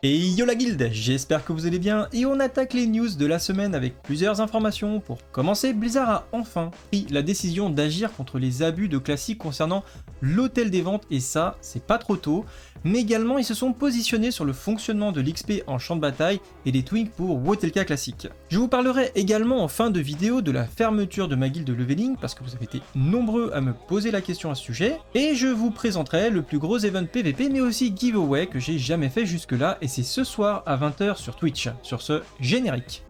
Et yo la guilde, j'espère que vous allez bien et on attaque les news de la semaine avec plusieurs informations. Pour commencer, Blizzard a enfin pris la décision d'agir contre les abus de classiques concernant l'hôtel des ventes et ça, c'est pas trop tôt. Mais également, ils se sont positionnés sur le fonctionnement de l'XP en champ de bataille et des twinks pour Wotelka classique. Je vous parlerai également en fin de vidéo de la fermeture de ma guilde de leveling parce que vous avez été nombreux à me poser la question à ce sujet. Et je vous présenterai le plus gros event PVP mais aussi giveaway que j'ai jamais fait jusque là et c'est ce soir à 20 h sur Twitch, sur ce générique.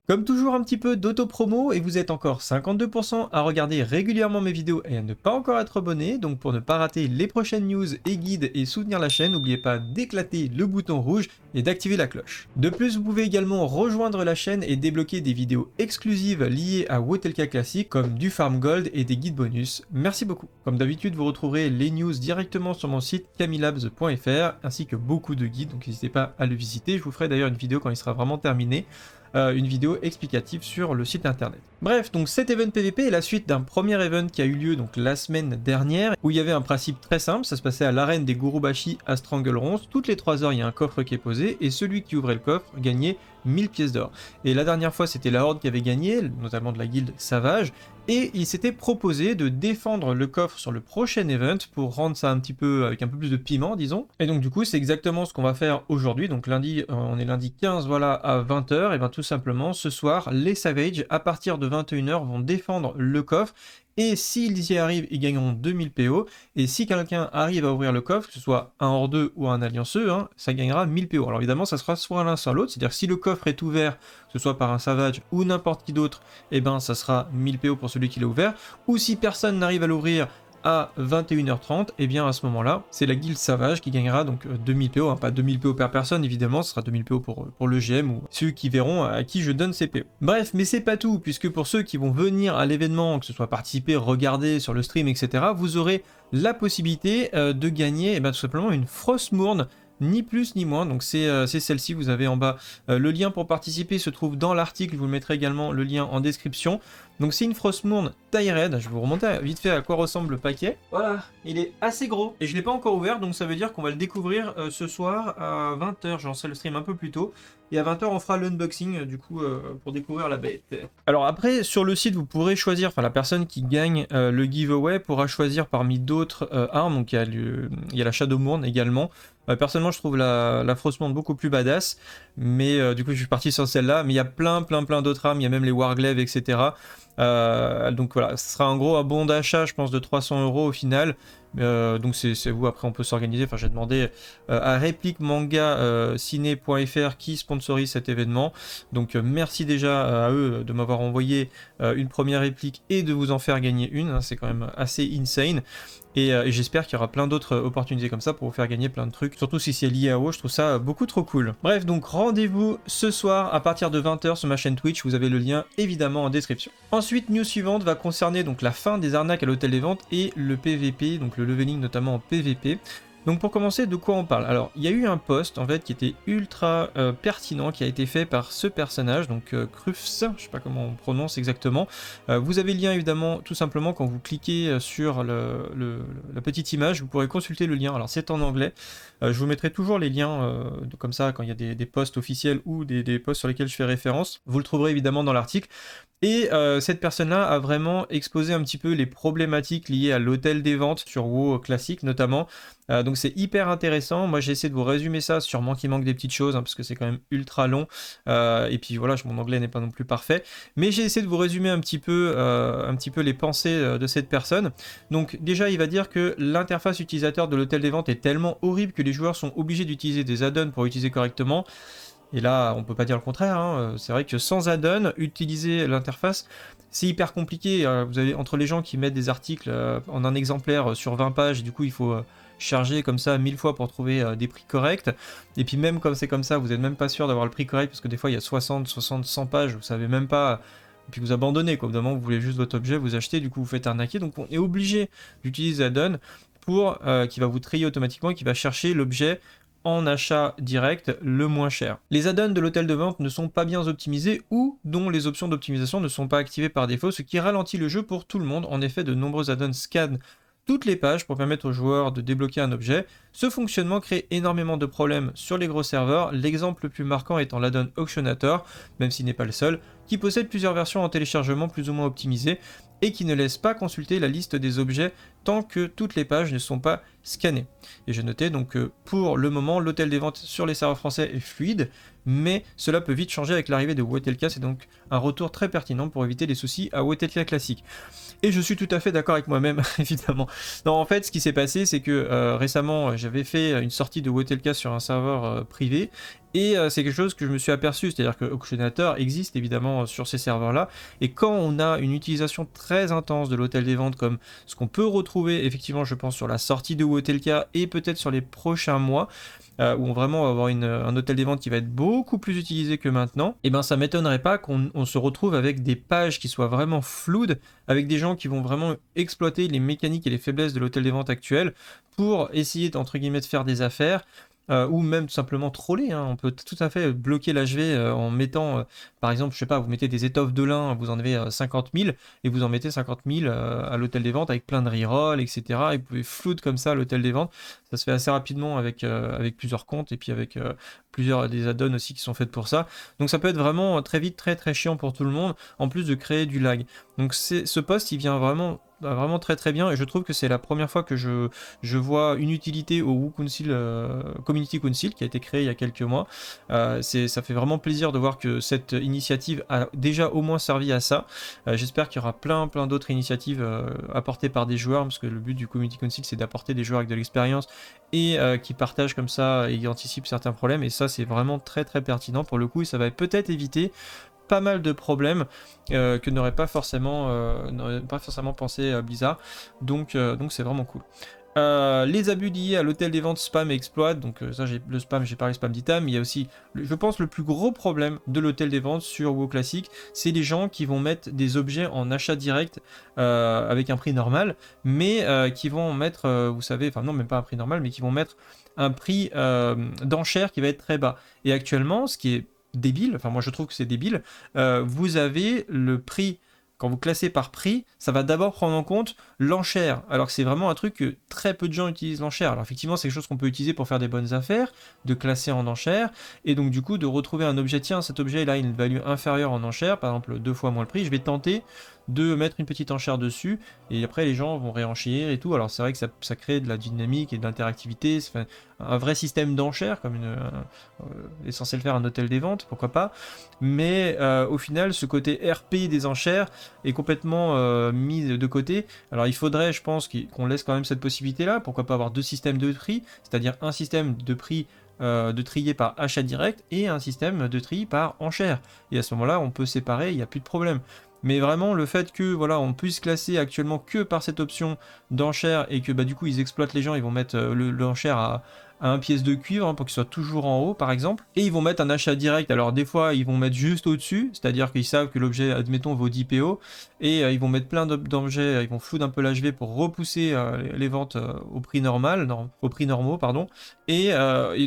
Comme toujours, un petit peu d'auto-promo et vous êtes encore 52% à regarder régulièrement mes vidéos et à ne pas encore être abonné. Donc pour ne pas rater les prochaines news et guides et soutenir la chaîne, n'oubliez pas d'éclater le bouton rouge et d'activer la cloche. De plus, vous pouvez également rejoindre la chaîne et débloquer des vidéos exclusives liées à Wotelka Classic comme du Farm Gold et des guides bonus. Merci beaucoup. Comme d'habitude, vous retrouverez les news directement sur mon site camilabs.fr ainsi que beaucoup de guides, donc n'hésitez pas à le visiter. Je vous ferai d'ailleurs une vidéo quand il sera vraiment terminé. Une vidéo explicative sur le site internet. Bref, donc cet event PVP est la suite d'un premier event qui a eu lieu donc la semaine dernière, où il y avait un principe très simple, ça se passait à l'arène des Gurubashi à Strangleronce. Toutes les 3 heures, il y a un coffre qui est posé, et celui qui ouvrait le coffre gagnait 1000 pièces d'or. Et la dernière fois, c'était la Horde qui avait gagné, notamment de la guilde Savage, et il s'était proposé de défendre le coffre sur le prochain event pour rendre ça un petit peu avec un peu plus de piment, disons. Et donc du coup, c'est exactement ce qu'on va faire aujourd'hui. Donc lundi, on est lundi 15, voilà, à 20 h. Et bien tout simplement, ce soir, les Savage, à partir de 21 h, vont défendre le coffre. Et s'ils y arrivent, ils gagneront 2000 PO. Et si quelqu'un arrive à ouvrir le coffre, que ce soit un hors 2 ou un allianceux, hein, ça gagnera 1000 PO. Alors évidemment, ça sera soit l'un soit l'autre. C'est-à-dire que si le coffre est ouvert, que ce soit par un Savage ou n'importe qui d'autre, et ben ça sera 1000 PO pour celui qui l'a ouvert. Ou si personne n'arrive à l'ouvrir à 21 h 30, et bien à ce moment-là, c'est la guilde Savage qui gagnera donc 2000 PO, hein, pas 2000 PO per personne évidemment, ce sera 2000 PO pour le GM ou ceux qui verront à qui je donne ces PO. Bref, mais c'est pas tout, puisque pour ceux qui vont venir à l'événement, que ce soit participer, regarder sur le stream, etc., vous aurez la possibilité de gagner tout simplement une Frostmourne, ni plus ni moins, donc c'est celle-ci, vous avez en bas le lien pour participer se trouve dans l'article, je vous mettrai également le lien en description. Donc c'est une Frostmourne taille raid, je vais vous remonter vite fait à quoi ressemble le paquet. Voilà, il est assez gros et je ne l'ai pas encore ouvert, donc ça veut dire qu'on va le découvrir ce soir à 20 h, j'en sais le stream un peu plus tôt. Et à 20 h, on fera l'unboxing du coup pour découvrir la bête. Alors après, sur le site, vous pourrez choisir, enfin la personne qui gagne le giveaway pourra choisir parmi d'autres armes, donc il y a la Shadowmourne également. Personnellement, je trouve la Frostmourne beaucoup plus badass, mais du coup, je suis parti sur celle-là. Mais il y a plein d'autres armes, il y a même les Warglaives, etc. Donc voilà, ce sera en gros un bon d'achat, je pense, de 300 € au final. Donc c'est vous, après on peut s'organiser. Enfin, j'ai demandé à Réplique Manga Ciné.fr qui sponsorise cet événement. Donc merci déjà à eux de m'avoir envoyé une première réplique et de vous en faire gagner une. Hein, c'est quand même assez insane. Et j'espère qu'il y aura plein d'autres opportunités comme ça pour vous faire gagner plein de trucs. Surtout si c'est lié à WoW, je trouve ça beaucoup trop cool. Bref, donc rendez-vous ce soir à partir de 20 h sur ma chaîne Twitch. Vous avez le lien évidemment en description. Ensuite, news suivante va concerner donc la fin des arnaques à l'hôtel des ventes et le PVP, donc le leveling notamment en PVP. Donc pour commencer, de quoi on parle? Alors, il y a eu un post en fait qui était ultra pertinent, qui a été fait par ce personnage, donc Crufs, je sais pas comment on prononce exactement. Vous avez le lien évidemment, tout simplement quand vous cliquez sur la petite image, vous pourrez consulter le lien. Alors c'est en anglais. Je vous mettrai toujours les liens comme ça quand il y a des posts officiels ou des posts sur lesquels je fais référence. Vous le trouverez évidemment dans l'article. Et cette personne-là a vraiment exposé un petit peu les problématiques liées à l'hôtel des ventes sur WoW classique notamment. Donc c'est hyper intéressant. Moi j'ai essayé de vous résumer ça, sûrement qu'il manque des petites choses hein, parce que c'est quand même ultra long. Et puis voilà, mon anglais n'est pas non plus parfait. Mais j'ai essayé de vous résumer un petit peu les pensées de cette personne. Donc déjà il va dire que l'interface utilisateur de l'hôtel des ventes est tellement horrible que les joueurs sont obligés d'utiliser des add-ons pour utiliser correctement. Et là, on peut pas dire le contraire, hein. C'est vrai que sans add-on, utiliser l'interface, c'est hyper compliqué. Vous avez entre les gens qui mettent des articles en un exemplaire sur 20 pages, et du coup il faut charger comme ça 1000 fois pour trouver des prix corrects. Et puis même comme c'est comme ça, vous n'êtes même pas sûr d'avoir le prix correct, parce que des fois il y a 60, 100 pages, vous savez même pas, et puis vous abandonnez, quoi. Au bout d'un moment, vous voulez juste votre objet, vous achetez, du coup vous faites arnaquer. Donc on est obligé d'utiliser add-on pour qui va vous trier automatiquement et qui va chercher l'objet en achat direct le moins cher. Les add-ons de l'hôtel de vente ne sont pas bien optimisés ou dont les options d'optimisation ne sont pas activées par défaut, ce qui ralentit le jeu pour tout le monde. En effet, de nombreux add-ons scannent toutes les pages pour permettre aux joueurs de débloquer un objet. Ce fonctionnement crée énormément de problèmes sur les gros serveurs, l'exemple le plus marquant étant l'addon Auctionator, même s'il n'est pas le seul, qui possède plusieurs versions en téléchargement plus ou moins optimisées et qui ne laisse pas consulter la liste des objets tant que toutes les pages ne sont pas scannées. Et j'ai noté donc que pour le moment, l'hôtel des ventes sur les serveurs français est fluide, mais cela peut vite changer avec l'arrivée de Wotelka, c'est donc un retour très pertinent pour éviter les soucis à Wotelka classique. Et je suis tout à fait d'accord avec moi-même, évidemment. Non, en fait, ce qui s'est passé, c'est que récemment, j'avais fait une sortie de Wotelka sur un serveur privé, et c'est quelque chose que je me suis aperçu, c'est-à-dire que Auctionator existe évidemment sur ces serveurs-là, et quand on a une utilisation très intense de l'hôtel des ventes, comme ce qu'on peut retrouver effectivement, je pense, sur la sortie de Wotelka, et peut-être sur les prochains mois, où on vraiment va avoir un hôtel des ventes qui va être beaucoup plus utilisé que maintenant, et ben ça m'étonnerait pas qu'on se retrouve avec des pages qui soient vraiment floues, avec des gens qui vont vraiment exploiter les mécaniques et les faiblesses de l'hôtel des ventes actuel pour essayer d'entre guillemets de faire des affaires. Ou même tout simplement troller, hein. On peut tout à fait bloquer l'HV en mettant, par exemple, je sais pas, vous mettez des étoffes de lin, vous en avez 50 000, et vous en mettez 50 000 à l'hôtel des ventes avec plein de rerolls, etc. Et vous pouvez flood comme ça l'hôtel des ventes. Ça se fait assez rapidement avec plusieurs comptes, et puis avec plusieurs des add-ons aussi qui sont faits pour ça. Donc ça peut être vraiment très vite, très très chiant pour tout le monde, en plus de créer du lag. Donc ce post, il vient vraiment très très bien, et je trouve que c'est la première fois que je vois une utilité au Woo Council, Community Council qui a été créé il y a quelques mois. Ça fait vraiment plaisir de voir que cette initiative a déjà au moins servi à ça. J'espère qu'il y aura plein d'autres initiatives apportées par des joueurs, parce que le but du Community Council, c'est d'apporter des joueurs avec de l'expérience et qui partagent comme ça et qui anticipent certains problèmes, et ça c'est vraiment très très pertinent pour le coup, et ça va peut-être éviter pas mal de problèmes que n'aurait pas forcément pensé Blizzard, donc c'est vraiment cool. Les abus liés à l'hôtel des ventes spam et exploit, donc ça le spam, j'ai parlé spam d'item, mais il y a aussi, je pense, le plus gros problème de l'hôtel des ventes sur WoW classique, c'est les gens qui vont mettre des objets en achat direct avec un prix normal, mais qui vont mettre, vous savez, enfin non, même pas un prix normal, mais qui vont mettre un prix d'enchère qui va être très bas. Et actuellement, ce qui est débile, enfin moi je trouve que c'est débile, vous avez le prix, quand vous classez par prix, ça va d'abord prendre en compte l'enchère, alors que c'est vraiment un truc que très peu de gens utilisent l'enchère. Alors effectivement c'est quelque chose qu'on peut utiliser pour faire des bonnes affaires, de classer en enchère, et donc du coup de retrouver un objet, tiens cet objet là il a une value inférieure en enchère, par exemple 2 fois moins le prix, je vais tenter de mettre une petite enchère dessus, et après les gens vont réenchérir et tout. Alors c'est vrai que ça crée de la dynamique et de l'interactivité, c'est un vrai système d'enchères, comme est censé le faire un hôtel des ventes, pourquoi pas, mais au final ce côté RP des enchères est complètement mis de côté. Alors il faudrait, je pense, qu'on laisse quand même cette possibilité là, pourquoi pas avoir deux systèmes de prix, c'est-à-dire un système de prix de trier par achat direct et un système de tri par enchère, et à ce moment là on peut séparer, il n'y a plus de problème. Mais vraiment le fait que voilà on puisse classer actuellement que par cette option d'enchère, et que bah du coup ils exploitent les gens, ils vont mettre l'enchère à 1 pièce de cuivre, hein, pour qu'il soit toujours en haut par exemple, et ils vont mettre un achat direct. Alors des fois ils vont mettre juste au dessus, c'est à dire qu'ils savent que l'objet admettons vaut 10 PO, et ils vont mettre plein d'objets, ils vont floud un peu l'HV pour repousser les ventes au prix normal, au prix normaux pardon, et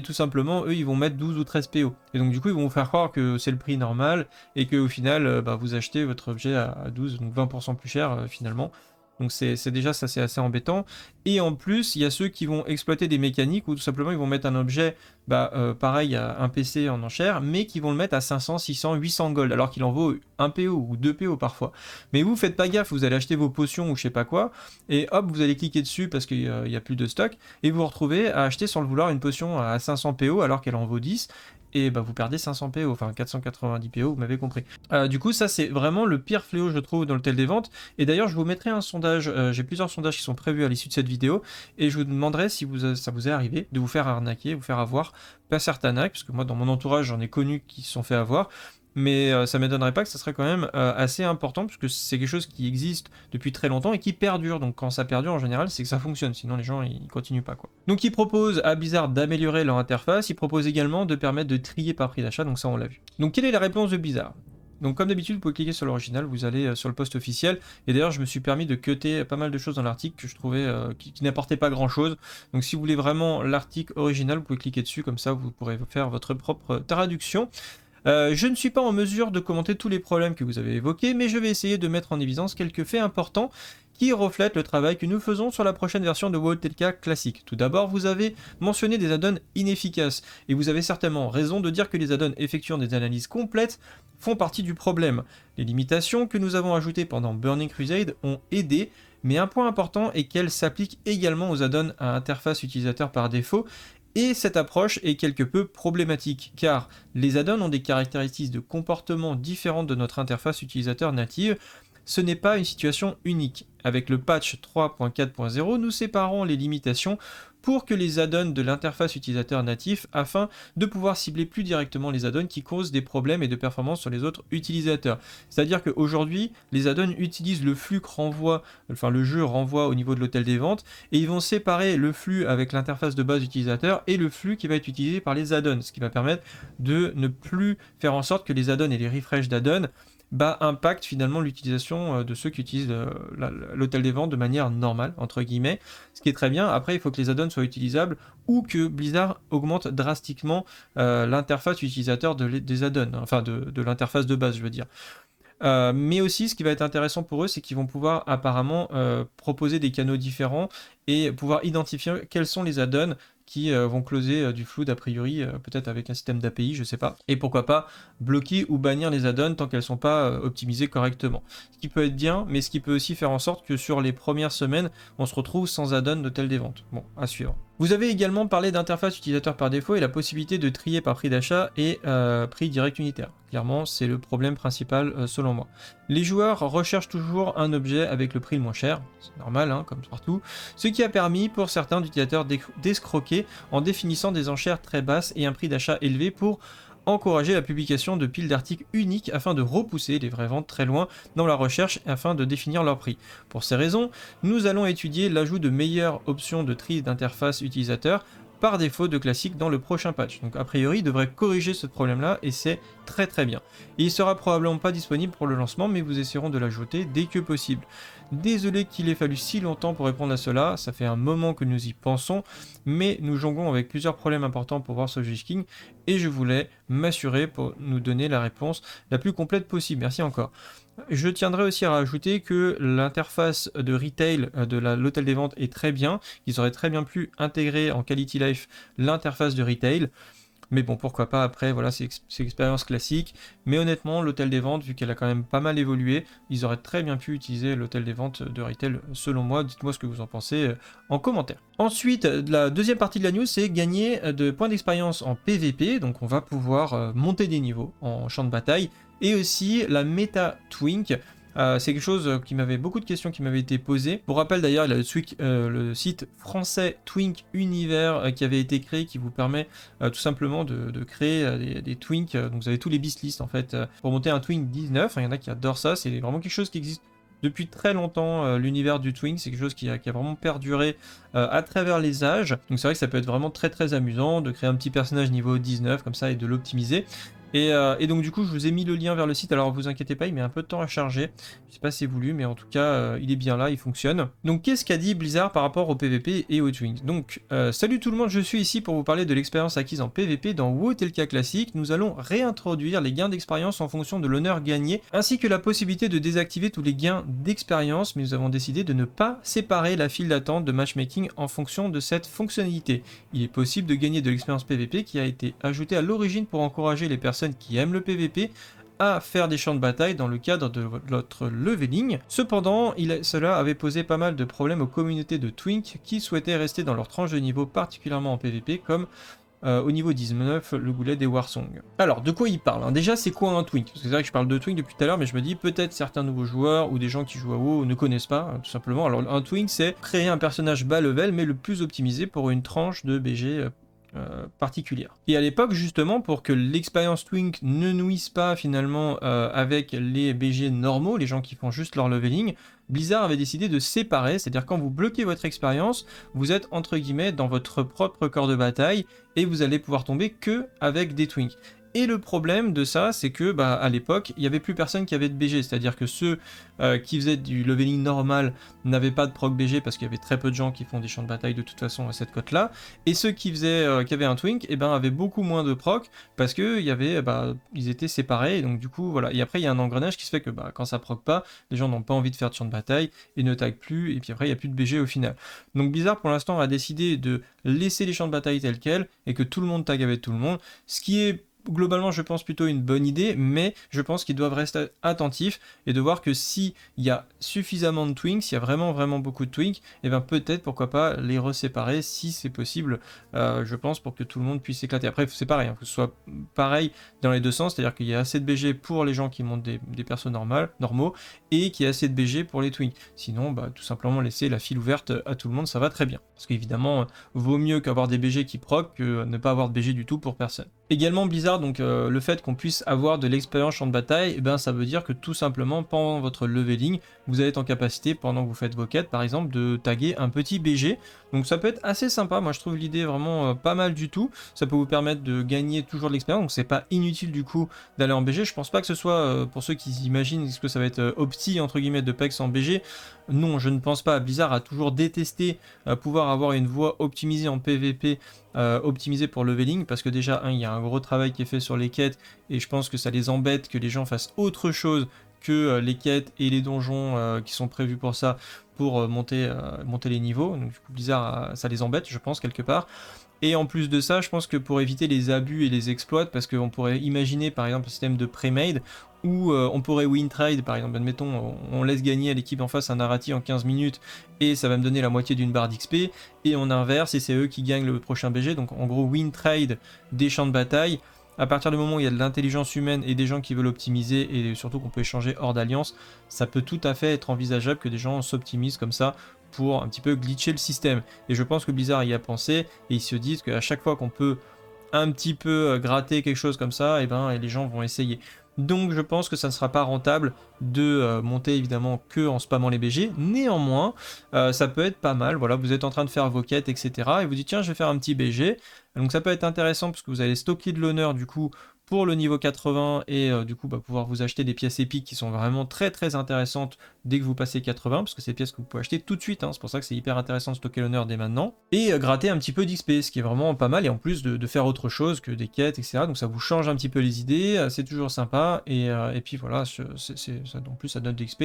tout simplement eux ils vont mettre 12 ou 13 PO, et donc du coup ils vont vous faire croire que c'est le prix normal, et que au final bah, vous achetez votre objet à 12, donc 20% plus cher finalement. Donc c'est déjà ça, c'est assez embêtant. Et en plus il y a ceux qui vont exploiter des mécaniques, ou tout simplement ils vont mettre un objet pareil à un PC en enchère, mais qui vont le mettre à 500, 600, 800 gold, alors qu'il en vaut 1 PO ou 2 PO parfois. Mais vous faites pas gaffe, vous allez acheter vos potions ou je sais pas quoi, et hop vous allez cliquer dessus parce qu'il y a plus de stock, et vous vous retrouvez à acheter sans le vouloir une potion à 500 PO alors qu'elle en vaut 10, et bah vous perdez 500 PO, enfin 490 PO, vous m'avez compris. Du coup ça c'est vraiment le pire fléau je trouve dans l'hôtel des ventes, et d'ailleurs je vous mettrai un sondage, j'ai plusieurs sondages qui sont prévus à l'issue de cette vidéo, et je vous demanderai si ça vous est arrivé de vous faire arnaquer, vous faire avoir, pas certains hacks, parce que moi dans mon entourage j'en ai connu qui se sont fait avoir, mais ça m'étonnerait pas que ça serait quand même assez important, puisque c'est quelque chose qui existe depuis très longtemps et qui perdure. Donc quand ça perdure en général c'est que ça fonctionne, sinon les gens ils continuent pas quoi. Donc ils proposent à Blizzard d'améliorer leur interface, ils proposent également de permettre de trier par prix d'achat, donc ça on l'a vu. Donc quelle est la réponse de Blizzard? Donc comme d'habitude vous pouvez cliquer sur l'original, vous allez sur le post officiel, et d'ailleurs je me suis permis de cutter pas mal de choses dans l'article que je trouvais qui n'apportaient pas grand chose. Donc si vous voulez vraiment l'article original vous pouvez cliquer dessus, comme ça vous pourrez faire votre propre traduction. Je ne suis pas en mesure de commenter tous les problèmes que vous avez évoqués, mais je vais essayer de mettre en évidence quelques faits importants qui reflètent le travail que nous faisons sur la prochaine version de WoW TLK classique. Tout d'abord, vous avez mentionné des add-ons inefficaces, et vous avez certainement raison de dire que les add-ons effectuant des analyses complètes font partie du problème. Les limitations que nous avons ajoutées pendant Burning Crusade ont aidé, mais un point important est qu'elles s'appliquent également aux add-ons à interface utilisateur par défaut, et cette approche est quelque peu problématique, car les add-ons ont des caractéristiques de comportement différentes de notre interface utilisateur native. Ce n'est pas une situation unique. Avec le patch 3.4.0, nous séparons les limitations pour que les add-ons de l'interface utilisateur natif afin de pouvoir cibler plus directement les add-ons qui causent des problèmes et de performance sur les autres utilisateurs. C'est-à-dire qu'aujourd'hui, les add-ons utilisent le flux que renvoie, enfin le jeu renvoie au niveau de l'hôtel des ventes, et ils vont séparer le flux avec l'interface de base utilisateur et le flux qui va être utilisé par les add-ons, ce qui va permettre de ne plus faire en sorte que les add-ons et les refresh d'add-ons impacte finalement l'utilisation de ceux qui utilisent l'hôtel des ventes de manière normale, entre guillemets, ce qui est très bien. Après, il faut que les add-ons soient utilisables ou que Blizzard augmente drastiquement l'interface utilisateur des add-ons, enfin de l'interface de base, je veux dire. Mais aussi, ce qui va être intéressant pour eux, c'est qu'ils vont pouvoir apparemment proposer des canaux différents et pouvoir identifier quels sont les add-ons qui vont closer du flood a priori, peut-être avec un système d'API, je sais pas. Et pourquoi pas bloquer ou bannir les add-ons tant qu'elles sont pas optimisées correctement. Ce qui peut être bien, mais ce qui peut aussi faire en sorte que sur les premières semaines, on se retrouve sans add-on d'hôtel des ventes. Bon, à suivre. Vous avez également parlé d'interface utilisateur par défaut et la possibilité de trier par prix d'achat et prix direct unitaire. Clairement, c'est le problème principal selon moi. Les joueurs recherchent toujours un objet avec le prix le moins cher, c'est normal, hein, comme partout, ce qui a permis pour certains utilisateurs d'escroquer en définissant des enchères très basses et un prix d'achat élevé pour encourager la publication de piles d'articles uniques afin de repousser les vraies ventes très loin dans la recherche afin de définir leur prix. Pour ces raisons, nous allons étudier l'ajout de meilleures options de tri d'interface utilisateur par défaut de classique dans le prochain patch. Donc a priori, il devrait corriger ce problème-là et c'est très très bien. Et il sera probablement pas disponible pour le lancement, mais vous essaierons de l'ajouter dès que possible. Désolé qu'il ait fallu si longtemps pour répondre à cela, ça fait un moment que nous y pensons, mais nous jonglons avec plusieurs problèmes importants pour War of Lich King et je voulais m'assurer pour nous donner la réponse la plus complète possible. Merci encore. Je tiendrai aussi à rajouter que l'interface de retail de l'hôtel des ventes est très bien. Ils auraient très bien pu intégrer en Quality Life l'interface de retail. Mais bon, pourquoi pas après, voilà, c'est l'expérience classique. Mais honnêtement, l'hôtel des ventes, vu qu'elle a quand même pas mal évolué, ils auraient très bien pu utiliser l'hôtel des ventes de retail, selon moi. Dites-moi ce que vous en pensez en commentaire. Ensuite, la deuxième partie de la news, c'est gagner de points d'expérience en PVP. Donc on va pouvoir monter des niveaux en champ de bataille. Et aussi la méta Twink. C'est quelque chose qui m'avait beaucoup de questions qui m'avaient été posées. Pour rappel d'ailleurs, il y a le site français Twink Univers qui avait été créé, qui vous permet tout simplement de créer des Twinks. Donc vous avez tous les beastlists en fait pour monter un Twink 19. Il y en a qui adorent ça, c'est vraiment quelque chose qui existe depuis très longtemps. L'univers du Twink, c'est quelque chose qui a vraiment perduré à travers les âges. Donc c'est vrai que ça peut être vraiment très très amusant de créer un petit personnage niveau 19 comme ça et de l'optimiser. Et donc du coup je vous ai mis le lien vers le site, alors vous inquiétez pas, il met un peu de temps à charger, je sais pas si c'est voulu, mais en tout cas il est bien là, il fonctionne. Donc qu'est-ce qu'a dit Blizzard par rapport au PVP et au Twink? Donc salut tout le monde, je suis ici pour vous parler de l'expérience acquise en PVP dans WoW TLK classique. Nous allons réintroduire les gains d'expérience en fonction de l'honneur gagné, ainsi que la possibilité de désactiver tous les gains d'expérience, mais nous avons décidé de ne pas séparer la file d'attente de matchmaking en fonction de cette fonctionnalité. Il est possible de gagner de l'expérience PVP qui a été ajoutée à l'origine pour encourager les personnes qui aiment le PVP à faire des champs de bataille dans le cadre de votre leveling. Cependant, cela avait posé pas mal de problèmes aux communautés de Twink qui souhaitaient rester dans leur tranche de niveau, particulièrement en PVP, comme au niveau 19, le goulet des Warsong. Alors, de quoi il parle, Déjà, c'est quoi un Twink? Parce que c'est vrai que je parle de Twink depuis tout à l'heure, mais je me dis peut-être certains nouveaux joueurs ou des gens qui jouent à WoW ne connaissent pas, tout simplement. Alors, un Twink, c'est créer un personnage bas level, mais le plus optimisé pour une tranche de BG particulière. Et à l'époque, justement, pour que l'expérience Twink ne nuise pas finalement avec les BG normaux, les gens qui font juste leur leveling, Blizzard avait décidé de séparer, c'est-à-dire quand vous bloquez votre expérience, vous êtes entre guillemets dans votre propre corps de bataille et vous allez pouvoir tomber que avec des Twinks. Et le problème de ça, c'est que à l'époque, il n'y avait plus personne qui avait de BG, c'est-à-dire que ceux qui faisaient du leveling normal n'avaient pas de proc BG parce qu'il y avait très peu de gens qui font des champs de bataille de toute façon à cette cote-là, et ceux qui avaient un twink, avaient beaucoup moins de proc parce que ils étaient séparés, et donc du coup voilà. Et après il y a un engrenage qui se fait que quand ça proc pas, les gens n'ont pas envie de faire de champ de bataille et ne taguent plus, et puis après il n'y a plus de BG au final. Donc Blizzard pour l'instant a décidé de laisser les champs de bataille tels quels et que tout le monde tag avec tout le monde, ce qui est globalement, je pense plutôt une bonne idée, mais je pense qu'ils doivent rester attentifs et de voir que s'il y a suffisamment de twinks, s'il y a vraiment beaucoup de twinks, et peut-être pourquoi pas les reséparer si c'est possible, je pense, pour que tout le monde puisse s'éclater. Après, c'est pareil, que ce soit pareil dans les deux sens, c'est-à-dire qu'il y a assez de BG pour les gens qui montent des persos normaux, et qu'il y a assez de BG pour les twinks. Sinon, tout simplement laisser la file ouverte à tout le monde, ça va très bien. Parce qu'évidemment, vaut mieux qu'avoir des BG qui proc que ne pas avoir de BG du tout pour personne. Également Blizzard, donc le fait qu'on puisse avoir de l'expérience champ de bataille, ça veut dire que tout simplement pendant votre leveling, vous allez être en capacité, pendant que vous faites vos quêtes par exemple, de taguer un petit BG. Donc ça peut être assez sympa, moi je trouve l'idée vraiment pas mal du tout. Ça peut vous permettre de gagner toujours de l'expérience, donc c'est pas inutile du coup d'aller en BG. Je pense pas que ce soit, pour ceux qui imaginent, est-ce que ça va être opti entre guillemets de PEX en BG. Non, je ne pense pas. Blizzard a toujours détesté pouvoir avoir une voie optimisée en PvP, optimisée pour leveling, parce que déjà, il y a un gros travail qui est fait sur les quêtes, et je pense que ça les embête que les gens fassent autre chose que les quêtes et les donjons qui sont prévus pour ça, pour monter les niveaux. Donc du coup, Blizzard, ça les embête, je pense, quelque part. Et en plus de ça, je pense que pour éviter les abus et les exploits, parce qu'on pourrait imaginer par exemple un système de pré-made, où on pourrait win trade, par exemple, admettons, on laisse gagner à l'équipe en face un Narati en 15 minutes, et ça va me donner la moitié d'une barre d'XP, et on inverse, et c'est eux qui gagnent le prochain BG, donc en gros win trade des champs de bataille. À partir du moment où il y a de l'intelligence humaine et des gens qui veulent optimiser, et surtout qu'on peut échanger hors d'alliance, ça peut tout à fait être envisageable que des gens s'optimisent comme ça pour un petit peu glitcher le système. Et je pense que Blizzard y a pensé, et ils se disent qu'à chaque fois qu'on peut un petit peu gratter quelque chose comme ça, et les gens vont essayer. Donc je pense que ça ne sera pas rentable de monter évidemment que en spammant les BG. Néanmoins, ça peut être pas mal. Voilà, vous êtes en train de faire vos quêtes, etc. Et vous dites tiens, je vais faire un petit BG. Donc ça peut être intéressant parce que vous allez stocker de l'honneur du coup pour le niveau 80 et du coup pouvoir vous acheter des pièces épiques qui sont vraiment très intéressantes dès que vous passez 80, parce que c'est des pièces que vous pouvez acheter tout de suite, c'est pour ça que c'est hyper intéressant de stocker l'honneur dès maintenant, et gratter un petit peu d'XP, ce qui est vraiment pas mal, et en plus de faire autre chose que des quêtes, etc. Donc ça vous change un petit peu les idées, c'est toujours sympa, et puis voilà, ça, en plus ça donne de l'XP.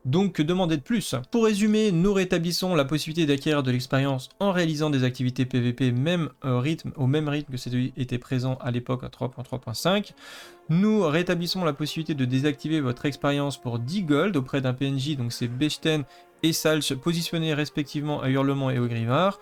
Donc que demander de plus? Pour résumer, nous rétablissons la possibilité d'acquérir de l'expérience en réalisant des activités PVP au même rythme que celui était présent à l'époque à 3.3.5. Nous rétablissons la possibilité de désactiver votre expérience pour 10 gold auprès d'un PNJ, donc c'est Bechten et Salch, positionnés respectivement à Hurlement et au Grimard.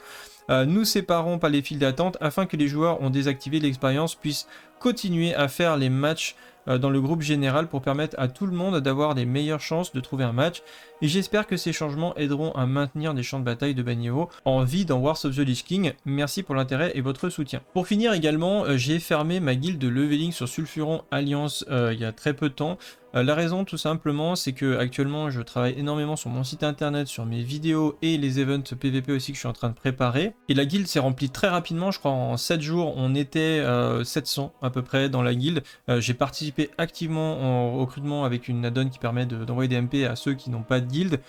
Nous séparons par les files d'attente afin que les joueurs ont désactivé l'expérience puissent continuer à faire les matchs dans le groupe général pour permettre à tout le monde d'avoir des meilleures chances de trouver un match, et j'espère que ces changements aideront à maintenir des champs de bataille de bas niveau en vie dans Wars of the Lich King. Merci pour l'intérêt et votre soutien. Pour finir également, j'ai fermé ma guilde de leveling sur Sulfuron Alliance il y a très peu de temps. La raison tout simplement, c'est que actuellement je travaille énormément sur mon site internet, sur mes vidéos et les events PVP aussi que je suis en train de préparer, et la guilde s'est remplie très rapidement. Je crois en 7 jours on était 700 à peu près dans la guilde. J'ai participé activement en recrutement avec une add-on qui permet d'envoyer des MP à ceux qui n'ont pas de guilde,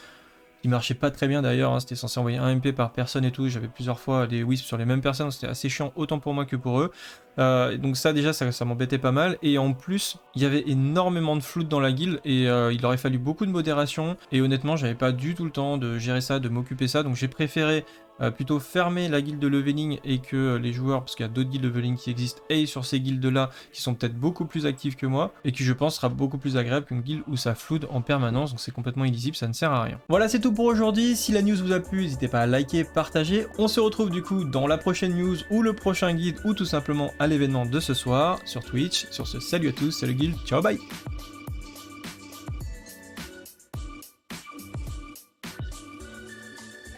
qui marchait pas très bien d'ailleurs, c'était censé envoyer un MP par personne et tout, j'avais plusieurs fois des wisps sur les mêmes personnes, c'était assez chiant autant pour moi que pour eux. Donc ça déjà ça m'embêtait pas mal, et en plus il y avait énormément de flood dans la guilde, et il aurait fallu beaucoup de modération, et honnêtement j'avais pas du tout le temps de gérer ça, de m'occuper ça, donc j'ai préféré plutôt fermer la guilde de leveling et que les joueurs, parce qu'il y a d'autres guildes de leveling qui existent, aillent sur ces guildes là qui sont peut-être beaucoup plus actives que moi, et qui je pense sera beaucoup plus agréable qu'une guilde où ça flood en permanence, donc c'est complètement illisible, ça ne sert à rien. Voilà, c'est tout pour aujourd'hui. Si la news vous a plu, n'hésitez pas à liker, partager. On se retrouve du coup dans la prochaine news ou le prochain guide, ou tout simplement à l'événement de ce soir sur Twitch. Sur ce, salut à tous, c'est le guild, ciao bye.